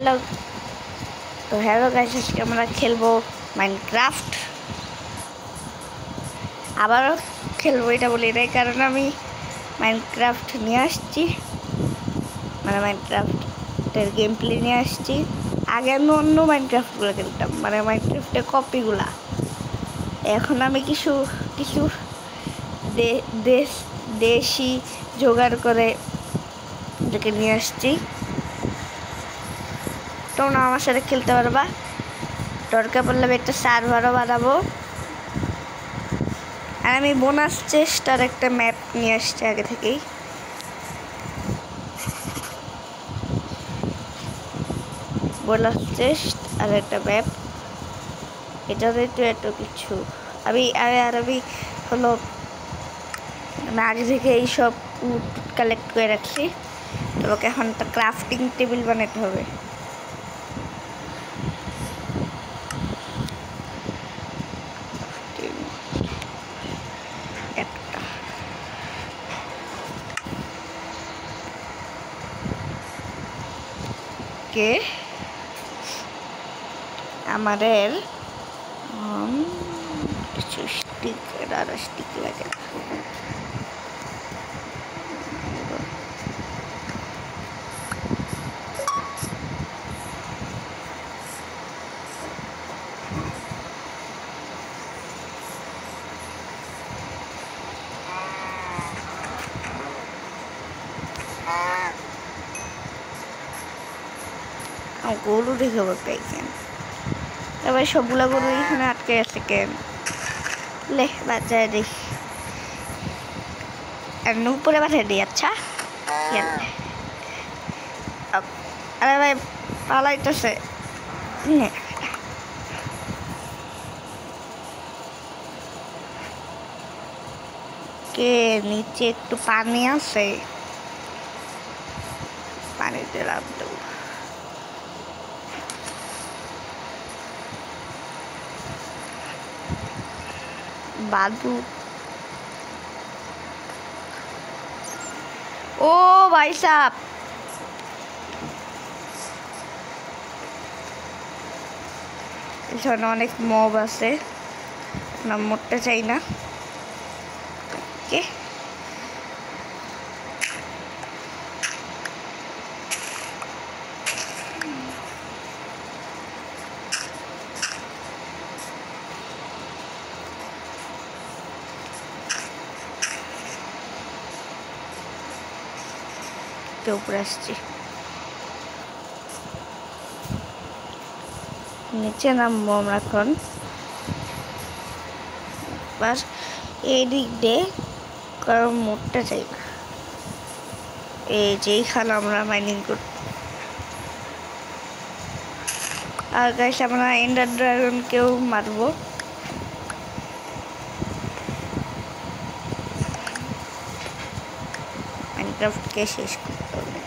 Hello hello guys, আজকে আমরা খেলবো মাইনক্রাফট। আবারও খেলবো, এটা বলি এটাই কারণ আমি মাইনক্রাফট নিয়ে আসছি, মানে মাইনক্রাফটের গেম প্লে নিয়ে আসছি। আগে আমি অন্য মাইনক্রাফটগুলো খেলতাম, মানে মাইনক্রাফটের কপিগুলা। এখন আমি কিছু কিছু দেশি জোগাড় করে এটাকে নিয়ে আসছি। তোমরা আমার সাথে খেলতে পারবা। দরকার পড়লে আমি একটা সার্ভারও বানাবো। আর আমি বোনাস চেস্টার একটা ম্যাপ নিয়ে আসছি আগে থেকেই। বোনাস চেস্ট আর একটা ম্যাপ, এটাতে তো এত কিছু আমি হলো আমি আগে থেকে এইসব কালেক্ট করে রাখছি। তোমাকে এখন একটা ক্রাফটিং টেবিল বানাতে হবে। কে আমাদের কিছু স্টিক লাগে। গরু দেখে বলতে কেন এবার সবগুলা গরু এখানে আটকে আছে কেন? লে বাচ্চায় দেখ, আর উপরে বাচ্চা দিই। আচ্ছা আরে ভাই পালাইতেছে। কে নিচে একটু পানি আছে, পানিতে লাভ দেবো। বাদু ও ভাই সাহেব, এখানে অনেক মব আছে, না মরতে চাই না। কে উপরে আসছি, নিচে নামবো আমরা এখন। বাস এই দিক দিয়ে, কারণ মোড়টা চাই না। এই যে এইখানে আমরা মাইনিং করি। আর গাইস আমরা এন্ডার ড্রাগনকেও মারবো। মাইনক্রাফটকে শেষ করতে হবে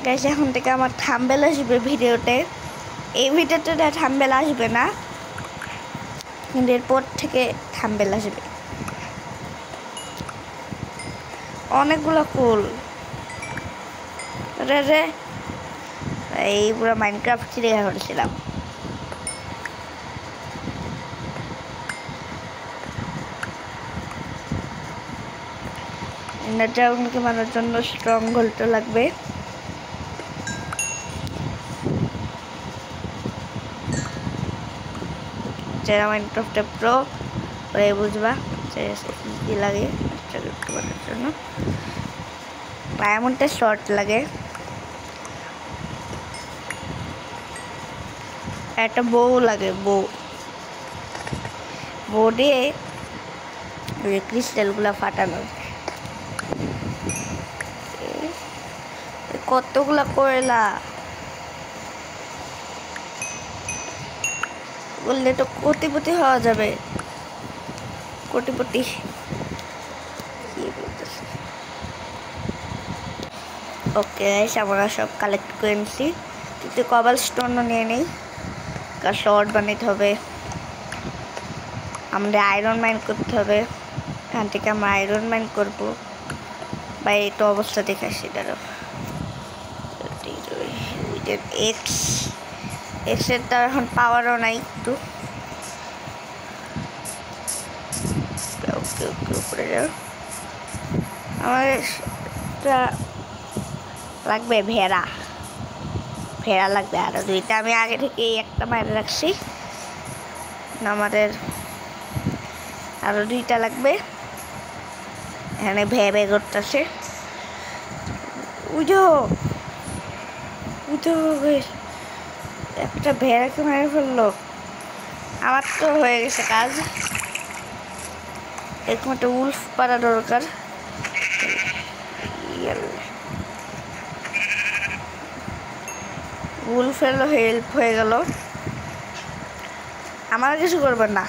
গাইস। এখন থেকে আমার থাম্বনেল আসবে ভিডিওতে। এই ভিডিওতে থাম্বনেল আসবে না, কিন্তু এরপর থেকে থাম্বনেল আসবে। অনেকগুলো ফুল রে এই পুরো মাইনক্রাফট চিড়ে করেছিলাম। ড্রাগনকে মারার জন্য স্ট্রং হোল্ড লাগবে। যারা মাইনক্রাফটে প্রো ওরাই বুঝবা কি লাগে করার জন্য। ডায়মন্ডে শর্ট লাগে, একটা বউ লাগে। বউ দিয়ে ক্রিস্টালগুলা ফাটানো। কতগুলা কয়লা বললে তো কোটিপতি হওয়া যাবে। কোটিপতি ওকে, আমরা সব কালেক্ট করে নিচ্ছি। কিন্তু কবাল স্টোনও নিয়ে নেই, শর্ট বানাতে হবে। আমাদের আয়রন মাইন করতে হবে। এখান থেকে আমরা আয়রন মাইন করবো। বা এই তো অবস্থা দেখে আসছি, দাঁড়ো এক্স এক্সের তো এখন পাওয়ারও নাই একটু। ওকে ওকে উপরে যাও। আমার লাগবে ভেড়া, ভেড়া লাগবে আরো 2টা। আমি আগে থেকেই একটা মাইরে রাখছি। আমাদের আরো 2টা লাগবে। এখানে ভেবে করতেছে। উঠো উঠো, একটা ভেড়াকে মেরে ফেললো। আমার তো হয়ে গেছে কাজ। এরকম একটা উলফ পারা দরকার। উলফের হেল্প হয়ে গেল। আমার কিছু করবেন না।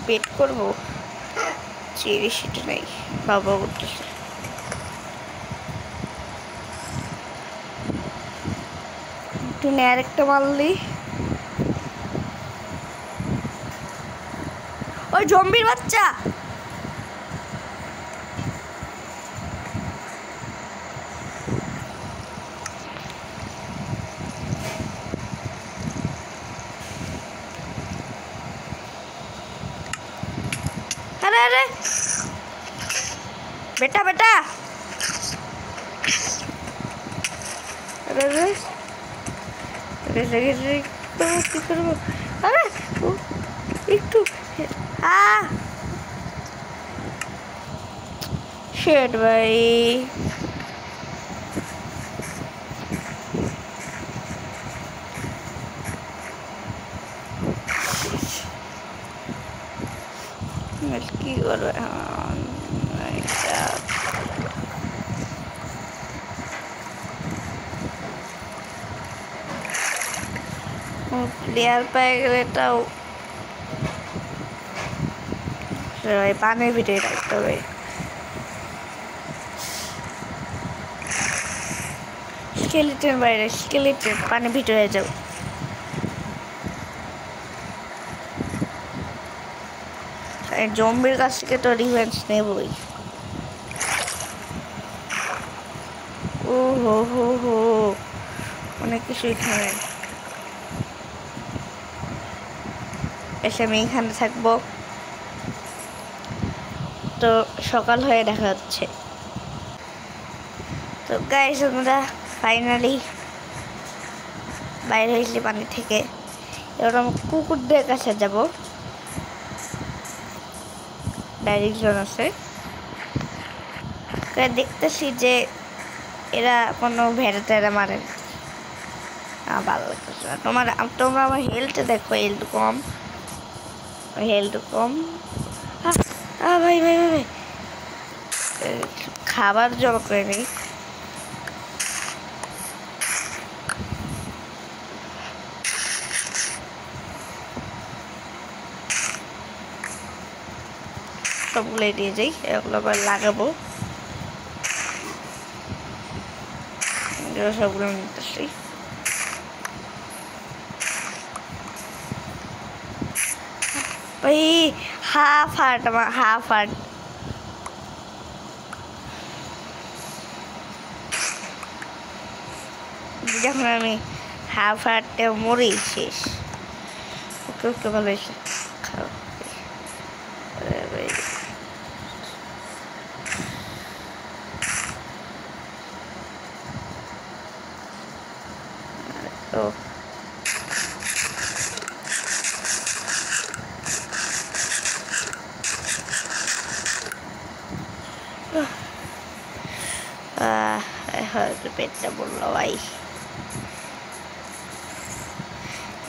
পেট করবো, চেরি সেটা নেই, বাবা করতেছে। তুমি আরেকটা মারলি, ওই জম্বির বাচ্চা। अरे अरे बेटा बेटा, अरे अरे अरे अरे तो কি করব? আরে একটু শিট ভাই। কি করবে? প্লেয়ার পেয়ে গেলে এটাও পানির ভিতরে রাখতে হবে। স্কেলেটের বাইরে, স্কেলেটের পানির ভিতরে যাও। জম্বির কাছ থেকে তো রিভেঞ্জ নেবই। ও হো হো হো, অনেক কিছু এখানে। এসে আমি এখানে থাকবো। তো সকাল হয়ে দেখা যাচ্ছে। তো গাইস আমরা ফাইনালি বাইরে হয়েছি পানি থেকে। এবার আমরা কুকুরদের কাছে যাব। ডাইরেকশন আছে, দেখতেছি যে এরা কোনো ভেড়া টেড়া মারে। ভালো লাগতেছে না। তোমরা আমার হেলথ দেখো, হেলথ কম, হেলথ কম। ভাই ভাই ভাই ভাই, খাবার জমা করে নেই। সবগুলো দিয়ে যাই, এগুলো আবার লাগাবো। সবগুলো নিতেছি। ওই হাফ হার্ট, আমার হাফ হার্ট। যখন আমি হাফ হার্টে মরেই শেষ। ওকে ওকে, ভালো হয়েছে। খাও। ও হয়তো পেটটা বললো ভাই।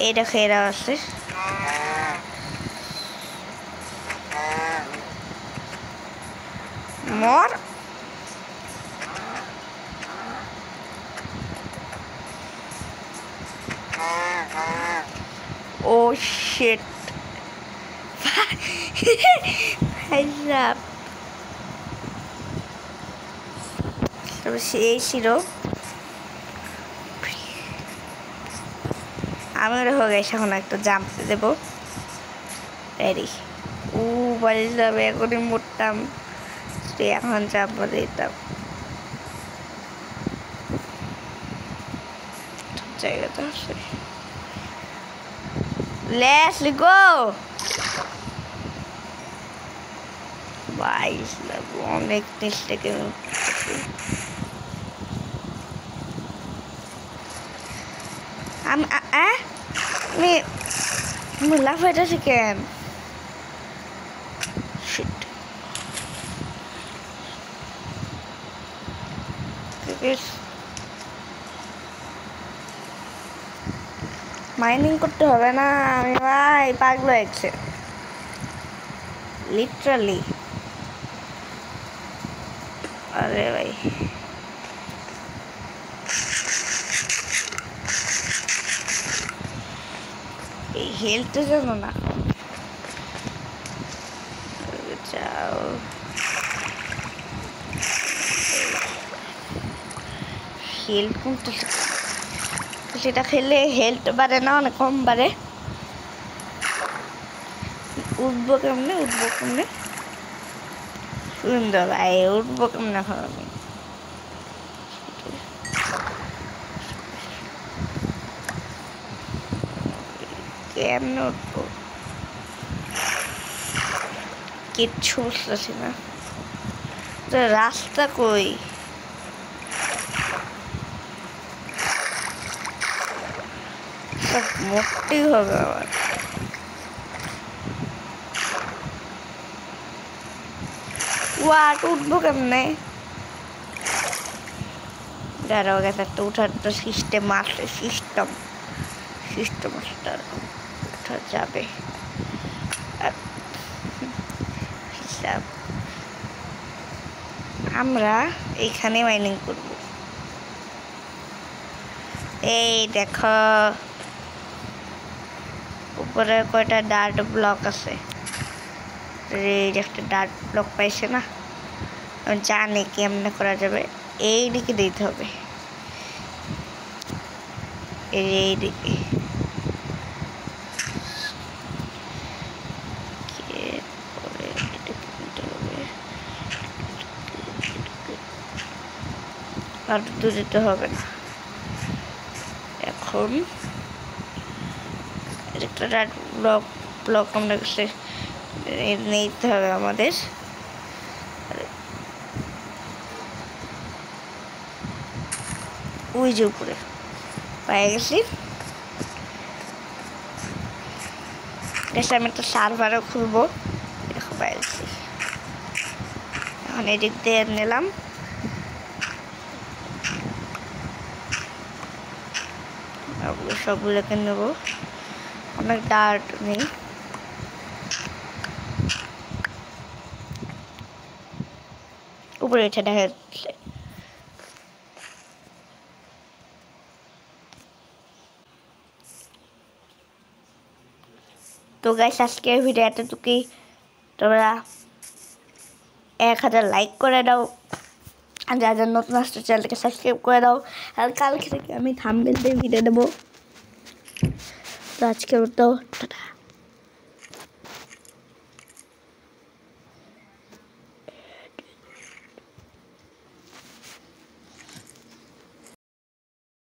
এইটা খেয়ে আছে। মর ও শিট। সেই ছিল। আমি ওটা হয়ে গেছে, এখন একটা জাম্প দেবো। রেডি। ও বাড়ি যাবে, এখনই মরতাম, এখন চাপা দিতাম। জায়গাটা আছে, লেটস গো। 22 লাগবো, অনেক নিচ থেকে আমি লাফাইতেছি কেন? মাইনিং করতে হবে না, আমি ভাই পাগল হয়েছে লিটারালি। আরে ভাই এই হেলথ যেন না যাও। হেলথ কমতে, সেটা খেলে হেলথ বাড়ে না, অনেক কম বাড়ে। উঠবো কেমনে, উঠবো কেমনে? সুন্দর ভাই, উঠবো কেমনে এখন আমি? কেমনে উঠবো কিচ্ছু বুঝতেছি না, রাস্তা কই? সব মোটেই হবে আবার। ওয়াট উঠবো কেমনে? দাঁড়াও গেছে একটা উঠার তো সিস্টেম আছে, সিস্টেম মাস্টার উঠা যাবে। হিসাব আমরা এইখানে মাইনিং করব। এই দেখো উপরে কয়টা ডার্ট ব্লক আছে, এই একটা ডার্ট ব্লক পাইছে না, জানি কেমনে করা যাবে। এই দিকে দিতে হবে, এই দিকে আর দিতে হবে না। এখন একটা ডার্ট ব্লক আমরা কাছে নিতে হবে আমাদের। ওই যে উপরে পেয়ে গেছি। আমি একটা সার্ভারও খুলবো, দেখো পেয়ে গেছি। এখন এদিক দিয়ে নিলাম, সবগুলোকে নেবো, অনেক ডার্ট নেই। উপরে উঠে দেখা যাচ্ছে। তো গাইস আজকের ভিডিও এতটুকুই, তোমরা 1000 লাইক করে দাও, আর যারা নতুন আসছে চ্যানেলটাকে সাবস্ক্রাইব করে দাও। আর কালকে থেকে আমি থাম্বনেল দিয়ে ভিডিও দেবো। তো আজকের মতো টাটা।